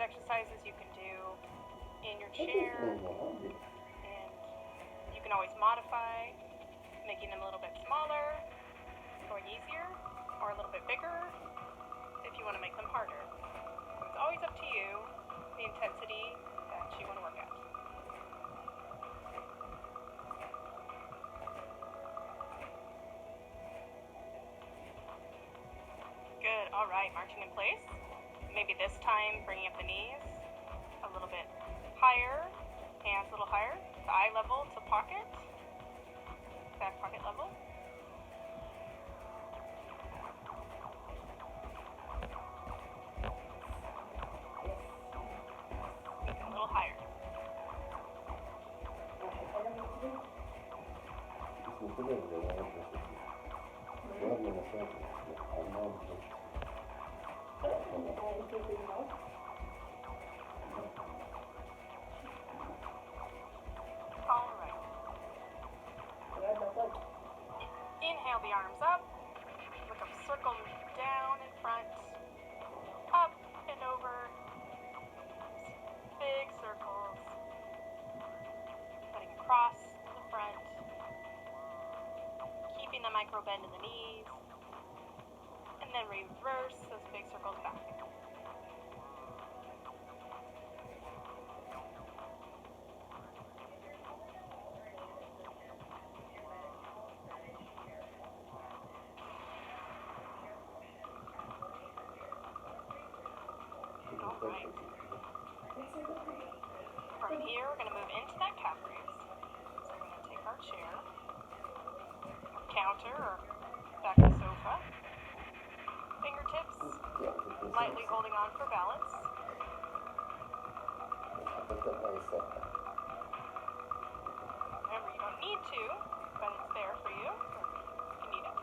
exercises you can do in your chair, and you can always modify, making them a little bit smaller, going easier, or a little bit bigger if you want to make them harder. So it's always up to you, the intensity that you want to work at. Good, all right, marching in place. Maybe this time bringing up the knees a little bit higher, hands a little higher, thigh level to pocket, back pocket level. A little higher. All right. Inhale the arms up. Look up, circle down in front, up and over. Big circles. Heading across the front. Keeping the micro bend in the knees. And then reverse those big circles back. Alright. From here, we're going to move into that calf raise. So we're going to take our chair, counter, or back of the sofa. Fingertips lightly holding on for balance. Remember, you don't need to, but it's there for you if you need it.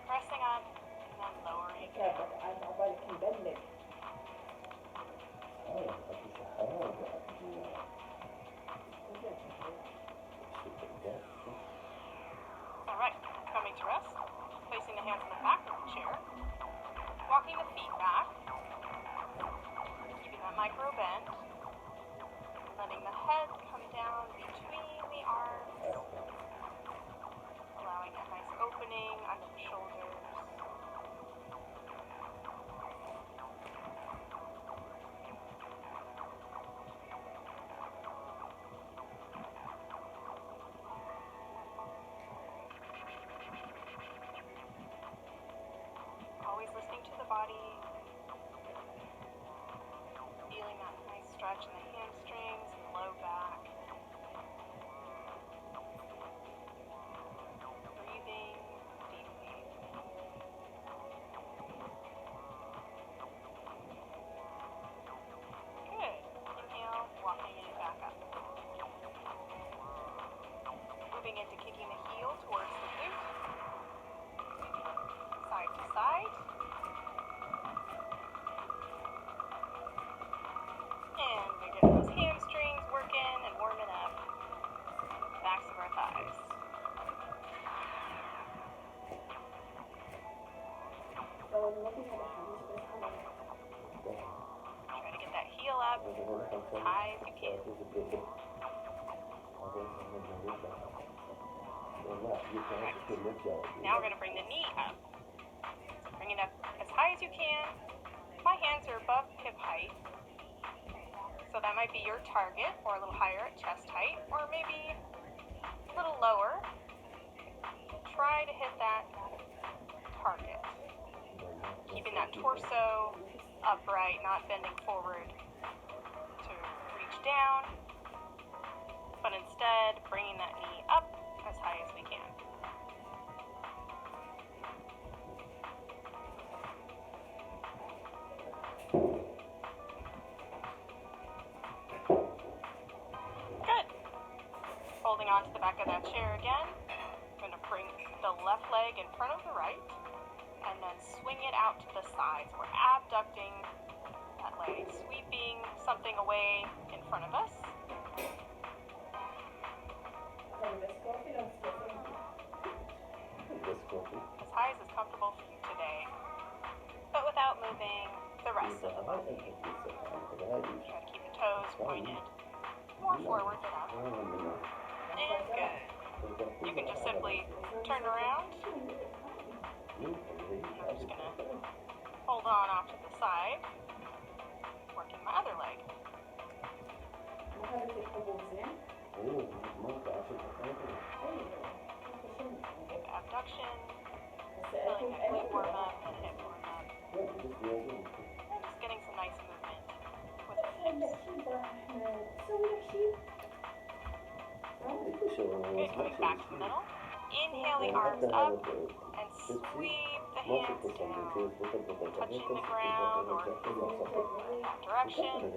Pressing up and then lowering. Alright, coming to rest. Placing the hands on the back of the chair. Walking the feet back. Keeping that micro bend. Letting the head come down between the arms. Allowing a nice opening under the shoulders. Always listening to the body. Feeling that nice stretch in the hamstrings and low back. Breathing deeply. Good. Inhale, walking it back up. Moving into kicking the heel towards the glute. Side to side. And we get those hamstrings working and warming up. Backs of our thighs. Try to get that heel up as high as you can. Right. Now we're going to bring the knee up. So bring it up as high as you can. My hands are above hip height. So that might be your target, or a little higher at chest height, or maybe a little lower. Try to hit that target. Keeping that torso upright, not bending forward to reach down, but instead bringing that knee up as high as we can. Good. Holding on to the back of that chair again. I'm going to bring the left leg in front of the right and then swing it out to the sides. We're abducting that leg, sweeping something away in front of us. As high as is comfortable for you today. moving the rest of the body. Try to keep the toes pointed more forward than up. And good. You can just simply turn around. I'm just going to hold on off to the side, working my other leg. Good abduction, feeling a glute warm up and hip warm up. And just getting some nice movement with the hips. Good, coming back to the middle. Inhale the arms up and sweep the hands down, touching the ground or in that direction.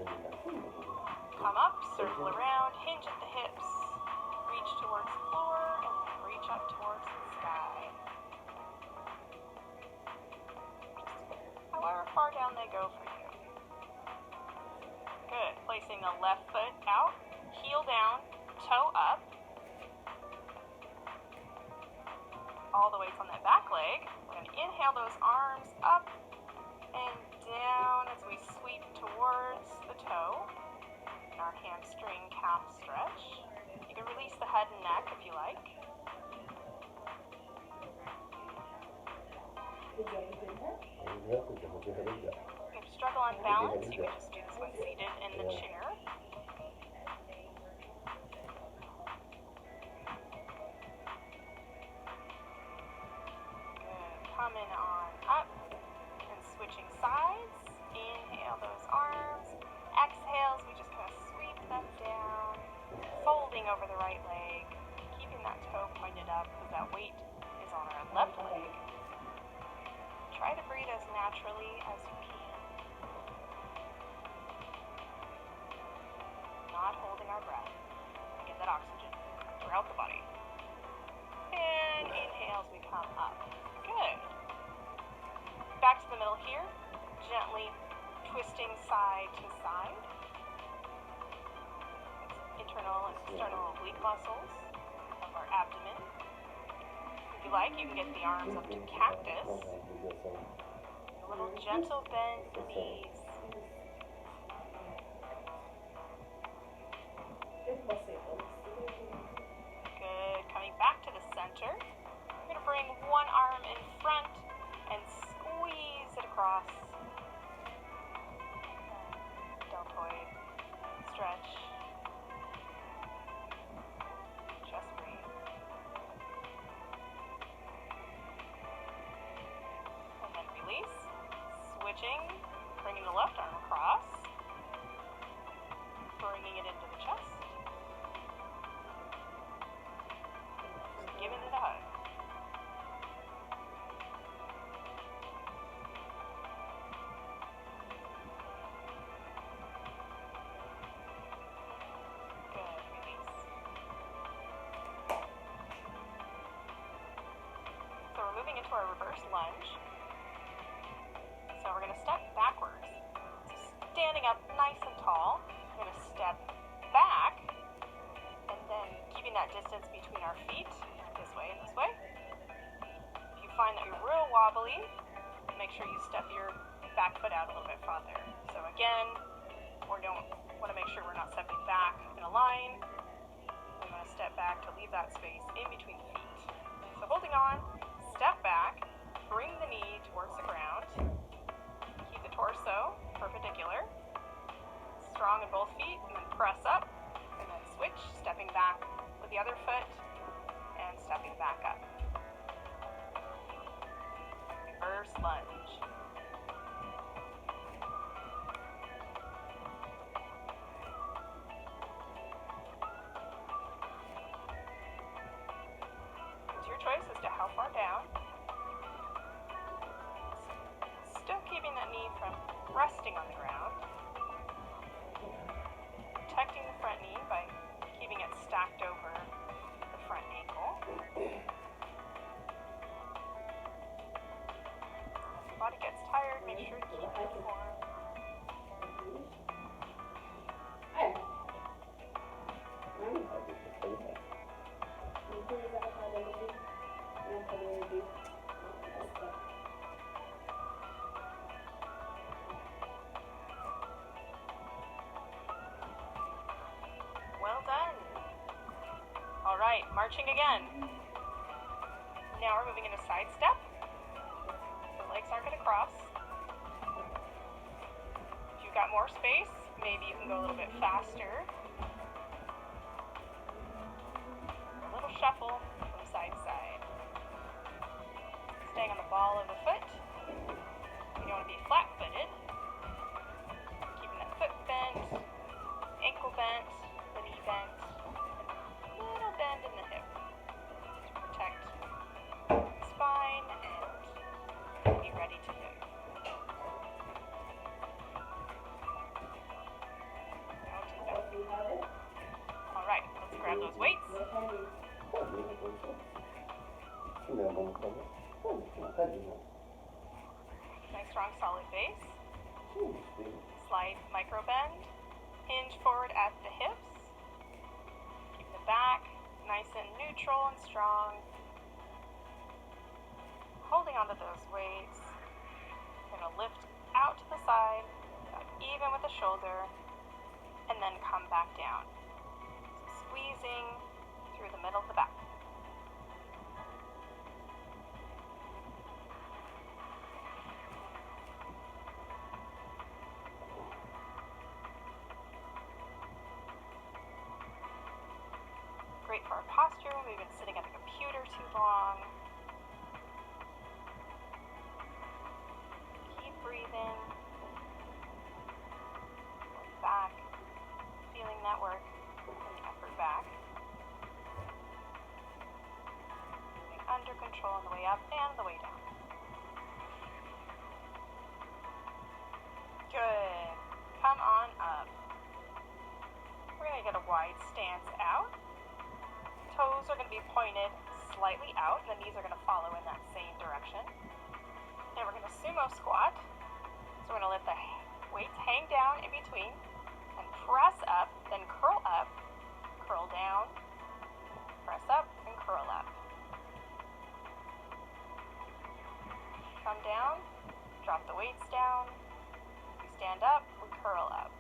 Come up, circle around, hinge at the hips, reach towards the floor, and then reach up towards the sky. However far down they go for you. Good. Placing the left foot out, heel down, toe up. All the weights on that back leg. We're going to inhale those arms up and down as we sweep towards the toe. In our hamstring calf stretch. You can release the head and neck if you like. If you struggle on balance, you can just do this one seated in the chair. Coming on up and switching sides. Inhale those arms. Exhales, we just kind of sweep them down, folding over the right leg, keeping that toe pointed up because that weight is on our left leg. Try to breathe as naturally as you can. Not holding our breath. Get that oxygen throughout the body. And inhale as we come up. Good. Back to the middle here. Gently twisting side to side. Internal and external oblique muscles of our abdomen. If you like, you can get the arms up to cactus. A little gentle bend in the knees. Good. Coming back to the center. We're going to bring one arm in front and squeeze it across. Deltoid stretch. Just breathe. And then release. Switching. Bringing the left arm across. Bringing it into the chest. Giving it a hug. Good, release. So we're moving into our reverse lunge. So we're going to step backwards. So standing up nice and tall, we're going to step back, and then keeping that distance between our feet. This way and this way. If you find that you're real wobbly, make sure you step your back foot out a little bit farther. So again, we want to make sure we're not stepping back in a line. We want to step back to leave that space in between the feet. So holding on, step back, bring the knee towards the ground. Keep the torso perpendicular. Strong in both feet, and then press up, and then switch, stepping back with the other foot. And stepping back up. Reverse lunge. It's your choice as to how far down. Still keeping that knee from resting on the ground. Protecting the front knee by keeping it stacked over the front ankle. If your body gets tired, make sure to keep it warm. marching again. Now we're moving into side step. The legs aren't going to cross. If you've got more space, maybe you can go a little bit faster. A little shuffle from side to side. Staying on the ball of the foot. You don't want to be flat-footed. Keeping that foot bent, ankle bent, the knee bent, and a little bend in the hip to protect the spine and be ready to move. All right, let's grab those weights. Nice strong solid base. Slight micro bend. Hinge forward at the hips. Keep the back nice and neutral and strong. Holding onto those weights. You're going to lift out to the side, even with the shoulder, and then come back down. So squeezing through the middle of the back. Great for our posture. We've been sitting at the computer too long. Keep breathing. Look back. Feeling that work. Effort back. Moving under control on the way up and the way down. Good. Come on up. We're going to get a wide stance out. Toes are going to be pointed slightly out, and the knees are going to follow in that same direction. And we're going to sumo squat. So we're going to let the weights hang down in between, and press up, then curl up, curl down, press up, and curl up. Come down, drop the weights down. We stand up, we curl up.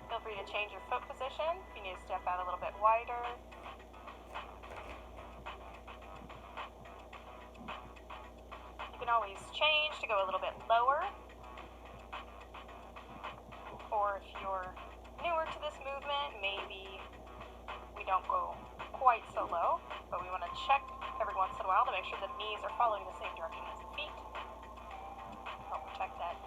Feel free to change your foot position if you need to step out a little bit wider. You can always change to go a little bit lower. Or if you're newer to this movement, maybe we don't go quite so low, but we want to check every once in a while to make sure the knees are following the same direction as the feet. Help protect that.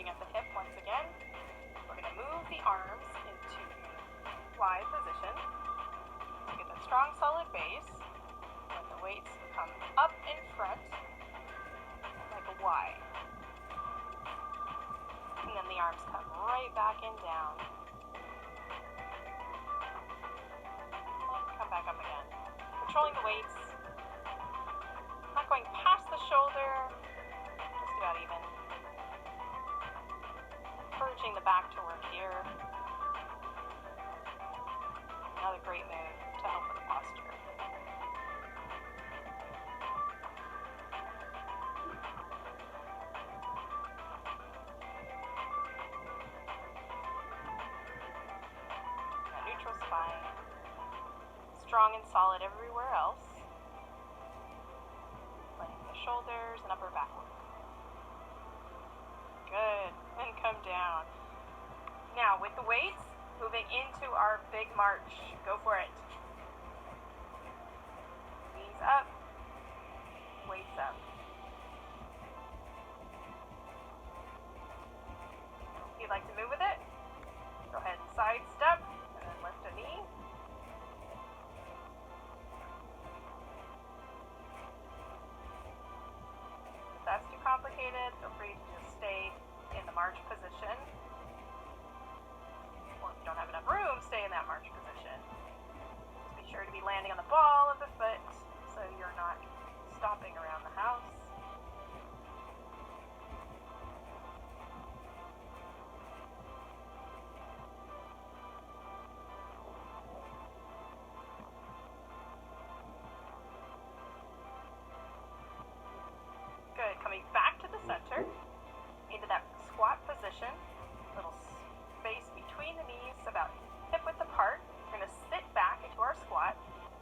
At the hip once again. We're going to move the arms into Y position. Get that strong solid base. Let the weights come up in front like a Y. And then the arms come right back and down. And come back up again. Controlling the weights. Not going past the shoulder. Just about even. Encouraging the back to work here. Another great move to help with the posture. A neutral spine. Strong and solid everywhere else. Letting the shoulders and upper back work. Good, and come down. Now with the weights, moving into our big march. Go for it. Knees up, weights up. If you'd like to move with it, go ahead and side step, and then lift a knee. If that's too complicated, feel free to just stay in the march position. Or if you don't have enough room, stay in that march position. sure to be landing on the ball of the foot so you're not stomping around the house. Good. Coming back to the center, into that squat position. Little space between the knees, about hip width apart. We're going to sit back into our squat,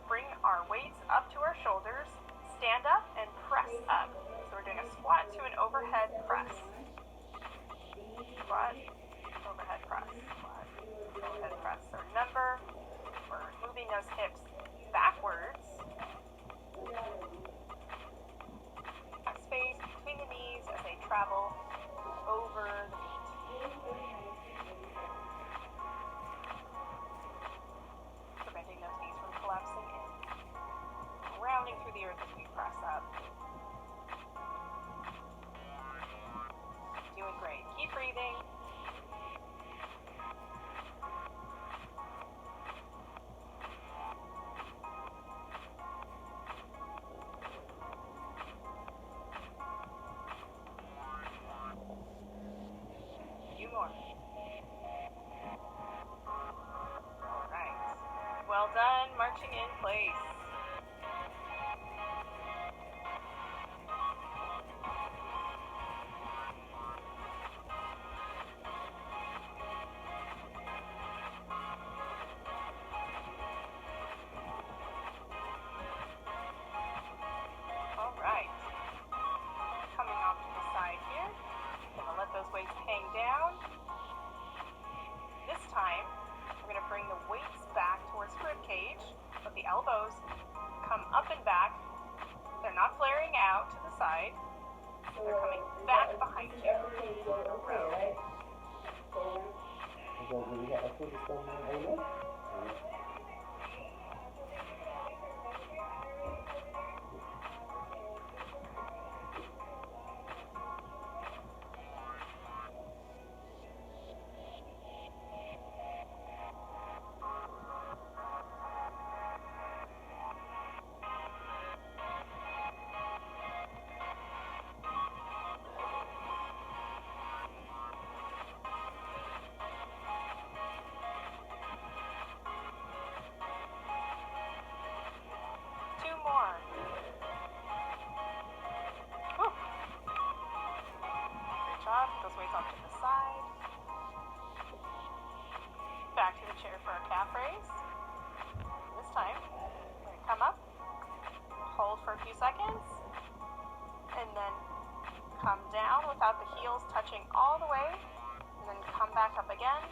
bring our weights up to our shoulders, stand up and press up. So we're doing a squat to an overhead press. Squat, overhead press, squat, overhead press. So remember, we're moving those hips backwards. That space between the knees as they travel over the feet. Preventing those knees from collapsing in. Rounding through the earth as we press up. Doing great. Keep breathing. Alright. Well done, marching in place. Alright. Coming off to the side here. Gonna let those weights hang down. This time, we're going to bring the weights back towards the rib cage, but the elbows come up and back. They're not flaring out to the side. They're coming back behind you. Row. Those weights off to the side. Back to the chair for our calf raise. This time, we're going to come up, hold for a few seconds, and then come down without the heels touching all the way, and then come back up again.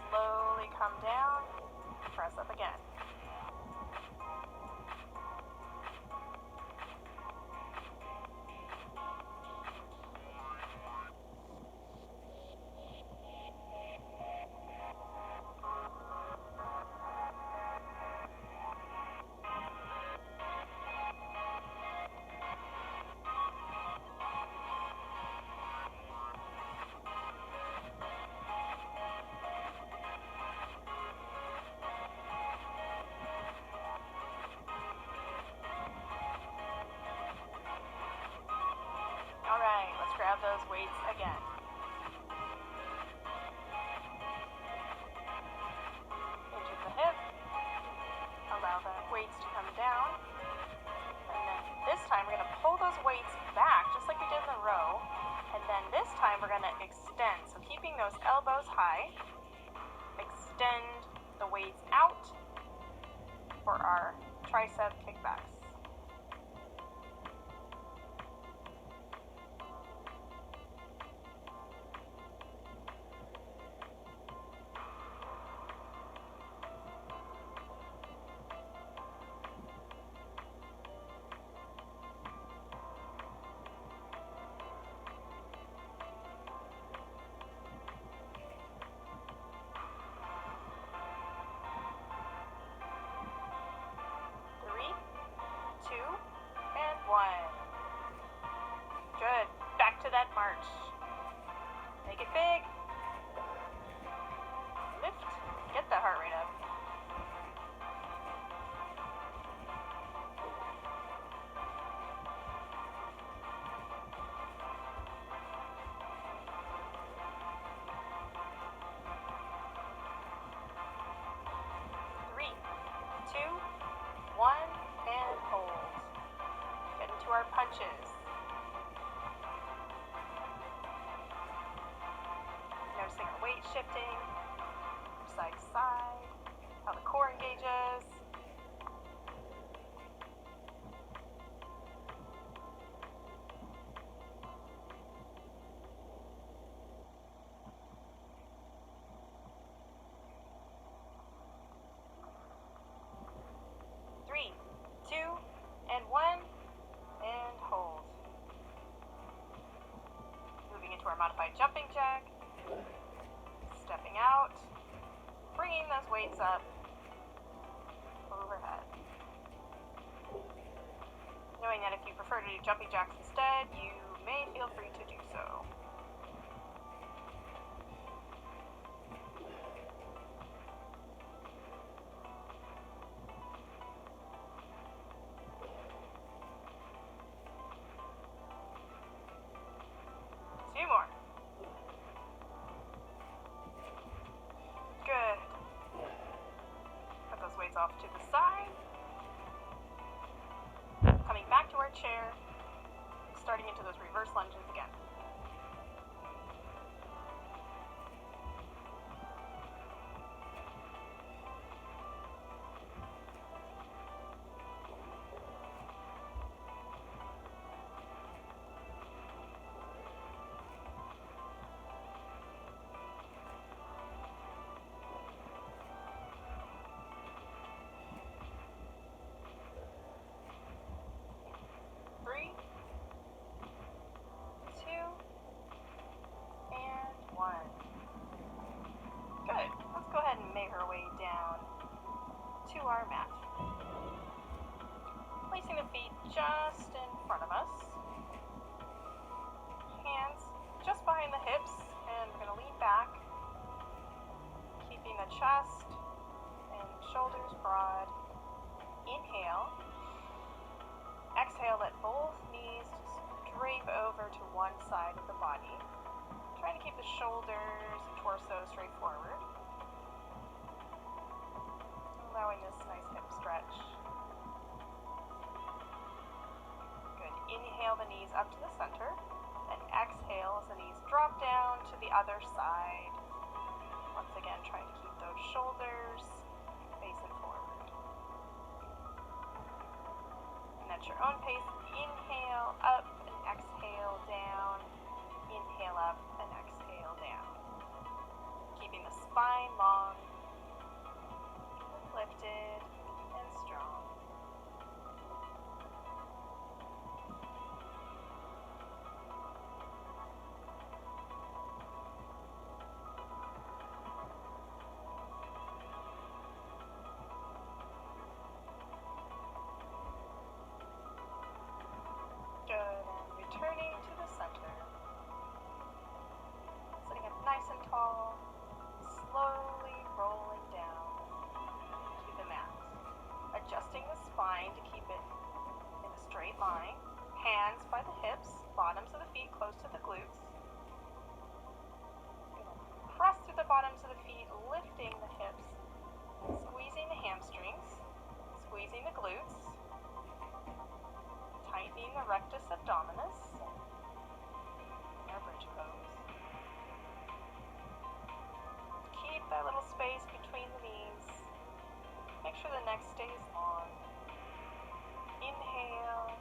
Slowly come down, press up again. Alright, let's grab those weights again. Into the hip. Allow the weights to come down. And then this time we're going to pull those weights back, just like we did in the row. And then this time we're going to extend. So keeping those elbows high. Extend the weights out for our tricep kickbacks. Good. Back to that march. Make it big. Lift. Get the heart rate up. our punches. Noticing our weight shifting side to side, how the core engages. Three, two, and one, and hold. Moving into our modified jumping jack. Stepping out, bringing those weights up overhead. Knowing that if you prefer to do jumping jacks instead, you may feel free to do so. Two more. Good. Put those weights off to the side. Coming back to our chair, starting into those reverse lunges again. Three, two, and one. Good. Let's go ahead and make our way down to our mat. Placing the feet just in front of us. Hands just behind the hips, and we're going to lean back, keeping the chest and shoulders broad. Inhale. Exhale, let both knees drape over to one side of the body. Trying to keep the shoulders and torso straight forward. Allowing this nice hip stretch. Good. Inhale the knees up to the center. And exhale as the knees drop down to the other side. Once again, trying to keep those shoulders facing forward. And at your own pace, inhale up and exhale down. Inhale up and exhale down. Keeping the spine long, lifted, and strong. Good, and returning to the center. Sitting up nice and tall, slowly rolling down to the mat. Adjusting the spine to keep it in a straight line. Hands by the hips, bottoms of the feet close to the glutes. Press through the bottoms of the feet, lifting the hips, squeezing the hamstrings, squeezing the glutes. Tightening the rectus abdominis, our bridge pose. Keep that little space between the knees. Make sure the neck stays long. Inhale,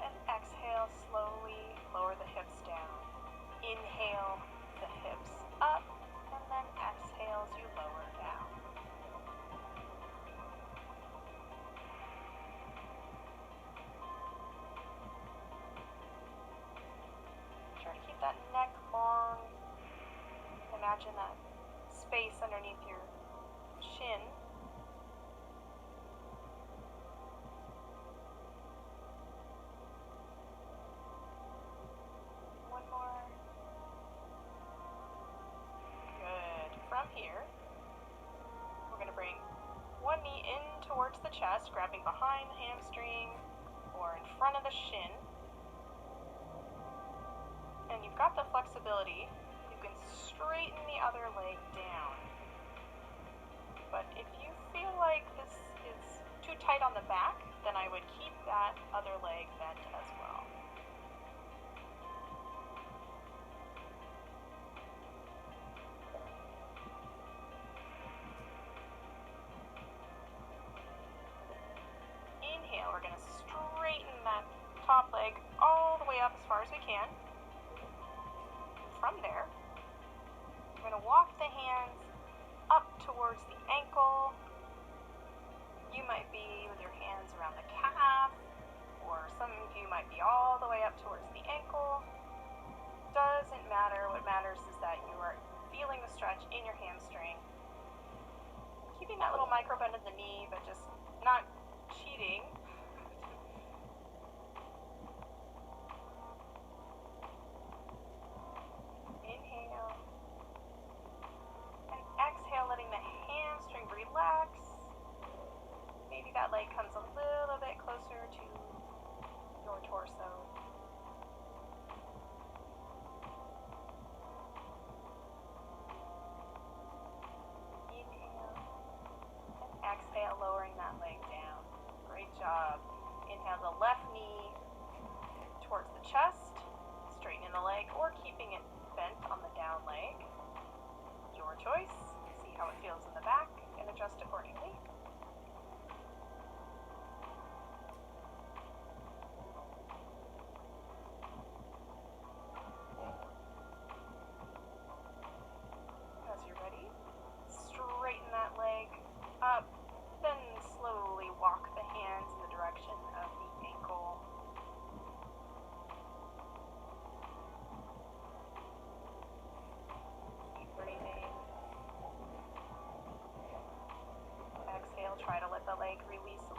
and exhale slowly, lower the hips down. Inhale the hips up, and then exhale as you lower down. That neck long. Imagine that space underneath your chin. One more. Good. From here, we're going to bring one knee in towards the chest, grabbing behind the hamstring or in front of the shin. And you've got the flexibility, you can straighten the other leg down. But if you feel like this is too tight on the back, then I would keep that other leg bent as well. Inhale, we're going to straighten that top leg all the way up as far as we can. From there, we're going to walk the hands up towards the ankle. You might be with your hands around the calf, or some of you might be all the way up towards the ankle. Doesn't matter. What matters is that you are feeling the stretch in your hamstring. Keeping that little micro bend in the knee, but just not cheating. Inhale. And exhale, letting the hamstring relax. Maybe that leg comes a little bit closer to your torso. Inhale. And exhale, lowering that leg down. Great job. Inhale the left knee towards the chest, straightening the leg or keeping it bent on the down leg. Your choice. See how it feels in the back and adjust accordingly. As you're ready, straighten that leg up, then slowly walk the hands in the direction of the ankle. Keep breathing. Exhale, try to let the leg release a